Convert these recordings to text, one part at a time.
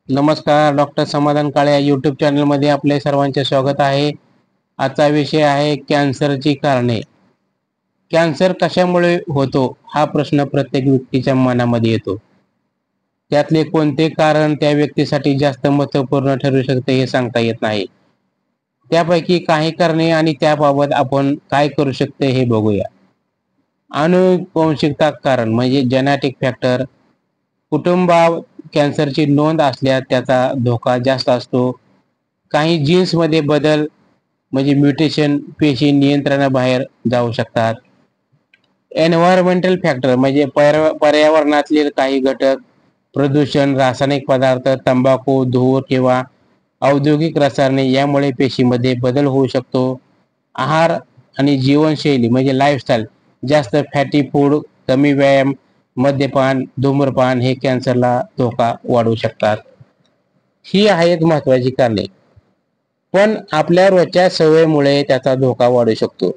नमस्कार, डॉक्टर समाधान काळे या यूट्यूब चॅनलमध्ये आपले सर्वांचे स्वागत आहे. आजचा विषय आहे कॅन्सरची कारणे. कॅन्सर कशामुळे होतो हा प्रश्न प्रत्येक व्यक्तीच्या मनामध्ये येतो. त्यातले कोणते कारण त्या व्यक्तीसाठी जास्त महत्त्वपूर्ण ठरू शकते हे सांगता येत नाही. त्यापैकी काही कारणे आणि त्याबाबत आपण काय करू शकते हे बघूया. आनुवंशिकता कारण म्हणजे जेनेटिक फॅक्टर. कुटुंबात कॅन्सरची नोंद असल्यास त्याचा धोका जास्त असतो. काही जीन्समध्ये बदल म्हणजे म्युटेशन पेशी नियंत्रणाबाहेर जाऊ शकतात. एन्व्हायरमेंटल फॅक्टर म्हणजे पर्यावरणातील काही घटक, प्रदूषण, रासायनिक पदार्थ, तंबाखू, धूर किंवा औद्योगिक रसायने यामुळे पेशीमध्ये बदल होऊ शकतो. आहार आणि जीवनशैली म्हणजे लाईफस्टाईल, जास्त फॅटी फूड, कमी व्यायाम, मद्यपान, धूम्रपान हे कॅन्सरला धोका वाढवू शकतात. ही आहेत महत्त्वाची कारणे. पण आपल्या रोजच्या सवयीमुळे त्याचा धोका वाढू शकतो.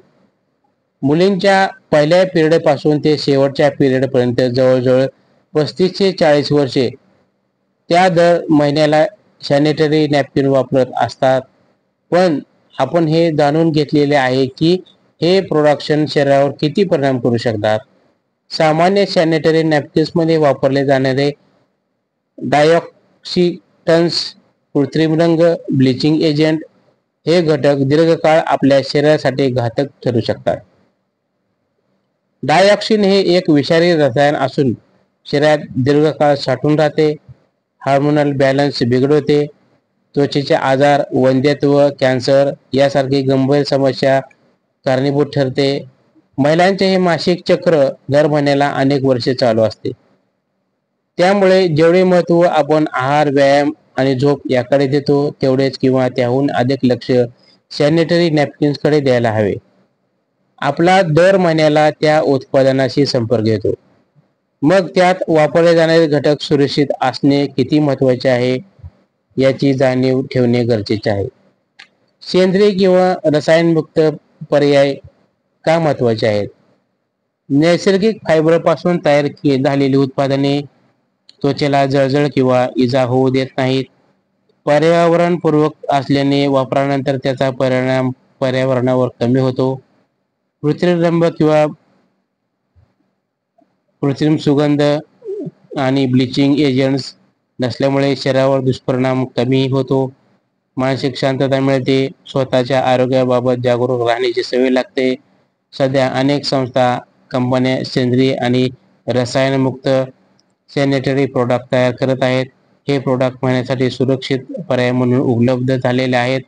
मुलींच्या पहिल्या पिरियडपासून ते शेवटच्या पिरियडपर्यंत जवळजवळ 35 ते 40 वर्षे त्या दर महिन्याला सॅनिटरी नॅपकिन वापरत असतात. पण आपण हे जाणून घेतलेले आहे की हे प्रोडक्शन शरीरावर किती परिणाम करू शकतात. सामान्य सॅनिटरी नॅपकिन्समध्ये वापरले जाणारे डायऑक्सिटन्स, कृत्रिम रंग, ब्लिचिंग एजंट हे घटक दीर्घकाळ आपल्या शरीरासाठी घातक ठरू शकतात. डायऑक्सिन हे एक विषारी रसायन असून शरीरात दीर्घकाळ साठून राहते, हार्मोनल बॅलन्स बिघडवते, त्वचेचे आजार, वंध्यत्व, कॅन्सर यासारखी गंभीर समस्या कारणीभूत ठरते. महिलांचे हे मासिक चक्र दर महिन्याला अनेक वर्षे चालू असते. त्यामुळे जेवढे महत्त्व आपण आहार, व्यायाम आणि झोप याकडे देतो तेवढेच किंवा त्याहून अधिक लक्ष सॅनिटरी नॅपकिन्सकडे द्यायला हवे. आपला दर महिन्याला त्या उत्पादनाशी संपर्क येतो. मग त्यात वापरले जाणारे घटक सुरक्षित असणे किती महत्त्वाचे आहे याची जाणीव ठेवणे गरजेचे आहे. सेंद्रिय किंवा रसायनमुक्त पर्याय का महत्त्वाचे आहेत? नैसर्गिक फायबरपासून तयार झालेली उत्पादने त्वचेला जळजळ किंवा इजा होऊ देत नाहीत. पर्यावरणपूर्वक असल्याने वापरानंतर त्याचा परिणाम पर्यावरणावर कमी होतो. कृत्रिम रंग किंवा कृत्रिम सुगंध आणि ब्लिचिंग एजंट्स नसल्यामुळे शरीरावर दुष्परिणाम कमी होतो. मानसिक शांतता मिळते. स्वतःच्या आरोग्याबाबत जागरूक राहण्याची सवय लागते. सध्या अनेक संस्था, कंपन्या सेंद्रिय आणि रसायनमुक्त सॅनिटरी प्रोडक्ट तयार करत आहेत. हे प्रोडक्ट महिलांसाठी सुरक्षित पर्याय म्हणून उपलब्ध झालेले आहेत.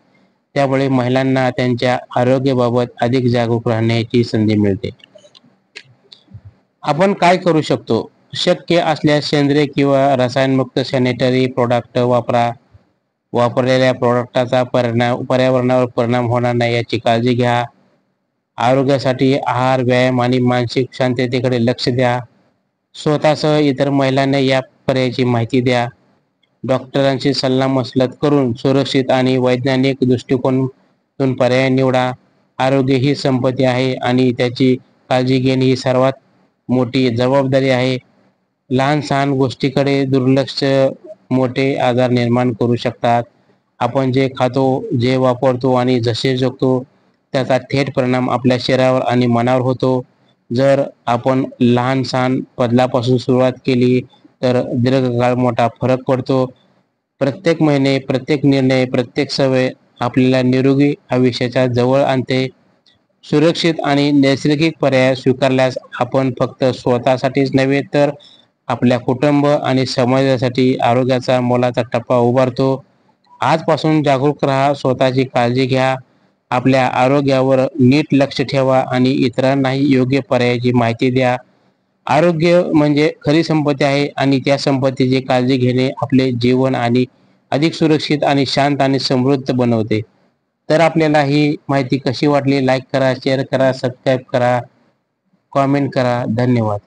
त्यामुळे महिलांना त्यांच्या आरोग्याबाबत अधिक जागरूक राहण्याची संधी मिळते. आपण काय करू शकतो? शक्य असल्यास सेंद्रिय किंवा रसायनमुक्त सॅनिटरी प्रोडक्ट वापरा. वापरलेल्या प्रोडक्टाचा पर्यावरणावर परिणाम होणार नाही याची काळजी घ्या. आरोग्यासाठी आहार, व्यायाम आणि मानसिक शांततेकडे लक्ष द्या. स्वतःसह इतर महिलांना या पर्यायाची माहिती द्या. डॉक्टरांशी सल्लामसलत करून सुरक्षित आणि वैज्ञानिक दृष्टिकोनातून पर्याय निवडा. आरोग्य ही संपत्ती आहे आणि त्याची काळजी घेणे ही सर्वात मोठी जबाबदारी आहे. लहान सहान गोष्टीकडे दुर्लक्ष मोठे आजार निर्माण करू शकतात. आपण जे खातो, जे वापरतो आणि जसे जगतो त्याचा थेट परिणाम आपल्या शरीरावर आणि मनावर होतो. जर आपण लहान सहान बदलापासून सुरुवात केली तर दीर्घकाळ मोठा फरक पडतो. प्रत्येक महिने, प्रत्येक निर्णय, प्रत्येक सवय आपल्याला निरोगी आयुष्याच्या जवळ आणते. सुरक्षित आणि नैसर्गिक पर्याय स्वीकारल्यास आपण फक्त स्वतःसाठीच नव्हे तर आपल्या कुटुंब आणि समाजासाठी आरोग्याचा मोलाचा टप्पा उभारतो. आजपासून जागरूक राहा, स्वतःची काळजी घ्या, आपल्या आरोग्यावर नीट लक्ष ठेवा आणि इतरांनाही योग्य पर्यायाची माहिती द्या. आरोग्य म्हणजे खरी संपत्ती आहे आणि त्या संपत्तीची काळजी घेणे आपले जीवन आणि अधिक सुरक्षित आणि शांत आणि समृद्ध बनवते. तर आपल्याला ही माहिती कशी वाटली? लाईक करा, शेअर करा, सबस्क्राईब करा, कॉमेंट करा. धन्यवाद.